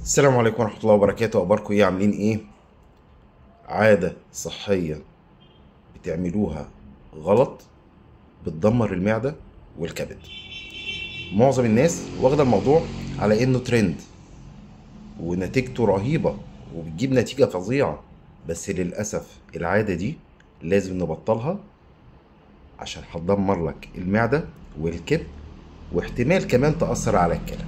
السلام عليكم ورحمة الله وبركاته. أخباركم إيه؟ عاملين إيه؟ عادة صحية بتعملوها غلط بتدمر المعدة والكبد. معظم الناس واخدة الموضوع على إنه ترند ونتيجته رهيبة وبتجيب نتيجة فظيعة، بس للأسف العادة دي لازم نبطلها عشان هتدمر لك المعدة والكبد، واحتمال كمان تأثر على الكلى.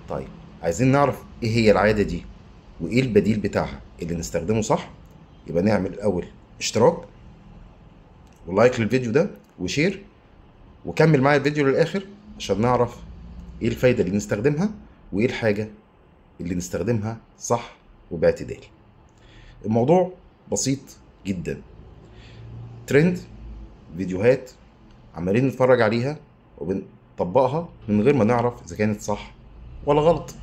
طيب، عايزين نعرف ايه هي العادة دي وايه البديل بتاعها اللي نستخدمه صح. يبقى نعمل الاول اشتراك ولايك للفيديو ده وشير، وكمل معايا الفيديو للاخر عشان نعرف ايه الفايدة اللي نستخدمها وايه الحاجة اللي نستخدمها صح وباعتدال. الموضوع بسيط جدا، ترند، فيديوهات عمالين نتفرج عليها وبنطبقها من غير ما نعرف اذا كانت صح ولا غلط.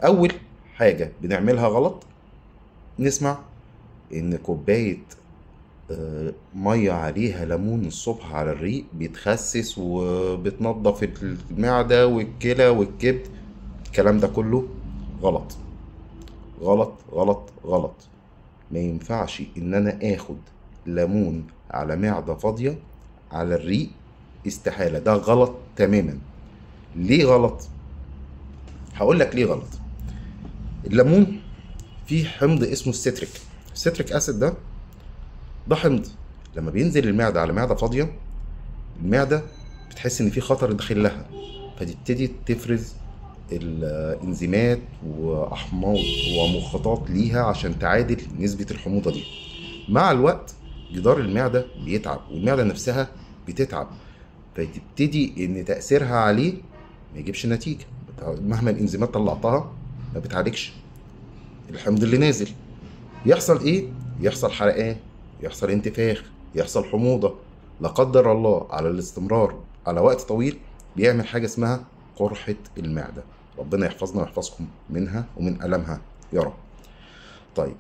اول حاجة بنعملها غلط، نسمع ان كوباية مية عليها ليمون الصبح على الريق بيتخسس وبتنضف المعدة والكلى والكبد. الكلام ده كله غلط غلط غلط غلط. ما ينفعش ان انا اخد ليمون على معدة فاضية على الريق، استحالة، ده غلط تماما. ليه غلط؟ هقول لك ليه غلط. الليمون فيه حمض اسمه الستريك اسيد. ده حمض لما بينزل المعدة على معدة فاضية، المعدة بتحس ان في خطر داخل لها، فتبتدي تفرز الانزيمات واحماض ومخاطات ليها عشان تعادل نسبة الحموضة دي. مع الوقت جدار المعدة بيتعب والمعدة نفسها بتتعب، فتبتدي ان تأثيرها عليه ما يجيبش نتيجة. مهما الانزيمات طلعتها ما بتعالجش الحمض اللي نازل. يحصل ايه؟ يحصل حرقان، يحصل انتفاخ، يحصل حموضة، لا قدر الله على الاستمرار على وقت طويل بيعمل حاجة اسمها قرحة المعدة. ربنا يحفظنا ويحفظكم منها ومن ألمها يا رب. طيب،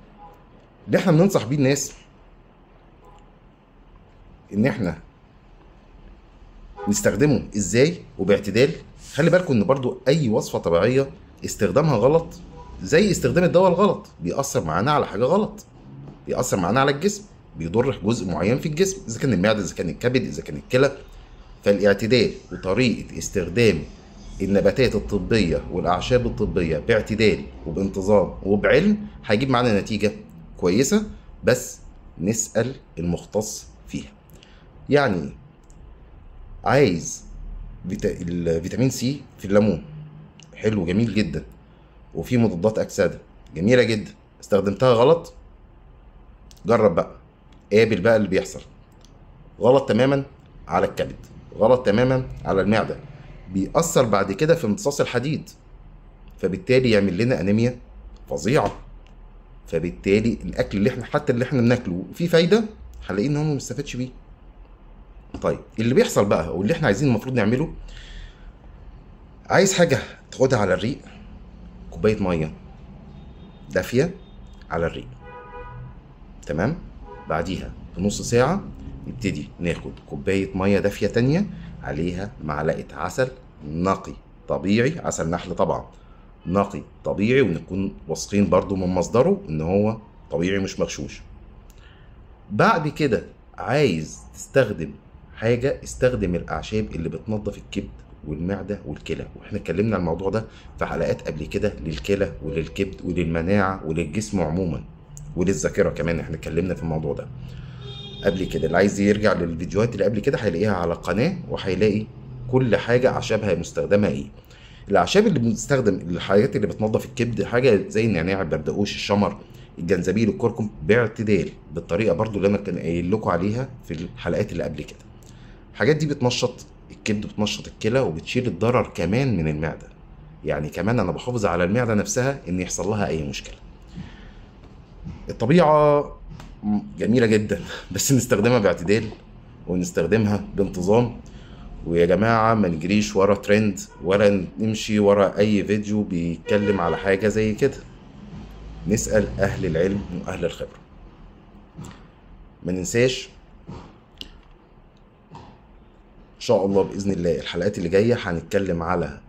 اللي احنا بننصح بيه الناس ان احنا نستخدمه ازاي وباعتدال. خلي بالكم ان برضو اي وصفة طبيعية استخدامها غلط زي استخدام الدواء الغلط بيأثر معانا على حاجة غلط، بيأثر معانا على الجسم، بيضر جزء معين في الجسم، اذا كان المعده، اذا كان الكبد، اذا كان الكلى. فالاعتدال وطريقه استخدام النباتات الطبيه والاعشاب الطبيه باعتدال وبانتظام وبعلم هيجيب معانا نتيجه كويسه، بس نسال المختص فيها. يعني عايز الفيتامين سي في الليمون، حلو جميل جدا، وفي مضادات اكسده جميله جدا، استخدمتها غلط، جرب بقى، قابل بقى اللي بيحصل. غلط تماما على الكبد، غلط تماما على المعدة، بيأثر بعد كده في امتصاص الحديد، فبالتالي يعمل لنا أنيميا فظيعة. فبالتالي الأكل اللي احنا حتى اللي احنا بناكله فيه فايدة، هنلاقيه إن هو ما بنستفادش بيه. طيب، اللي بيحصل بقى واللي احنا عايزين المفروض نعمله، عايز حاجة تاخدها على الريق، كوباية مية دافية على الريق، تمام؟ بعديها بنص ساعة نبتدي ناخد كوباية مية دافية تانية عليها معلقة عسل نقي طبيعي، عسل نحل طبعا، نقي طبيعي، ونكون واثقين برضو من مصدره ان هو طبيعي مش مغشوش. بعد كده عايز تستخدم حاجة، استخدم الأعشاب اللي بتنظف الكبد والمعدة والكلى، واحنا اتكلمنا عن الموضوع ده في حلقات قبل كده، للكلى وللكبد وللمناعة وللجسم عموما وللذاكرة كمان، احنا اتكلمنا في الموضوع ده قبل كده. اللي عايز يرجع للفيديوهات اللي قبل كده هيلاقيها على القناة، وهيلاقي كل حاجة أعشابها مستخدمة ايه. الأعشاب اللي بنستخدم الحاجات اللي بتنظف الكبد حاجة زي النعناع، البردقوش، الشمر، الجنزبيل، الكركم، باعتدال، بالطريقة برضو اللي أنا كان قايل لكم عليها في الحلقات اللي قبل كده. الحاجات دي بتنشط الكبد وبتنشط الكلى وبتشيل الضرر كمان من المعدة، يعني كمان أنا بحافظ على المعدة نفسها إن يحصل لها أي مشكلة. الطبيعة جميلة جدا بس نستخدمها باعتدال ونستخدمها بانتظام. ويا جماعة ما نجريش ورا ترند ولا نمشي ورا أي فيديو بيتكلم على حاجة زي كده، نسأل أهل العلم وأهل الخبرة. ما ننساش إن شاء الله بإذن الله الحلقات اللي جاية هنتكلم على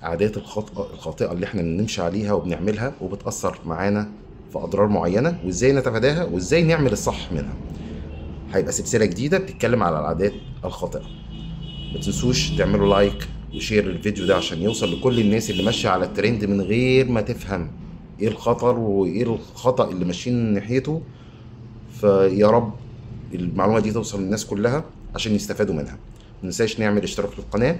عادات الخاطئه اللي احنا بنمشي عليها وبنعملها وبتاثر معانا في اضرار معينه، وازاي نتفاداها وازاي نعمل الصح منها. هيبقى سلسله جديده بتتكلم على العادات الخاطئه. ما تنسوش تعملوا لايك وشير الفيديو ده عشان يوصل لكل الناس اللي ماشيه على الترند من غير ما تفهم ايه الخطر وايه الخطأ اللي ماشيين ناحيته. فيا رب المعلومه دي توصل للناس كلها عشان يستفادوا منها. ما ننساش نعمل اشتراك في القناه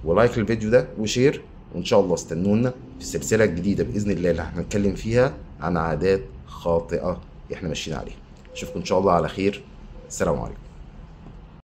ولايك للفيديو ده وشير، وان شاء الله استنونا في السلسله الجديده باذن الله اللي هنتكلم فيها عن عادات خاطئه احنا ماشيين عليها. اشوفكم ان شاء الله على خير. السلام عليكم.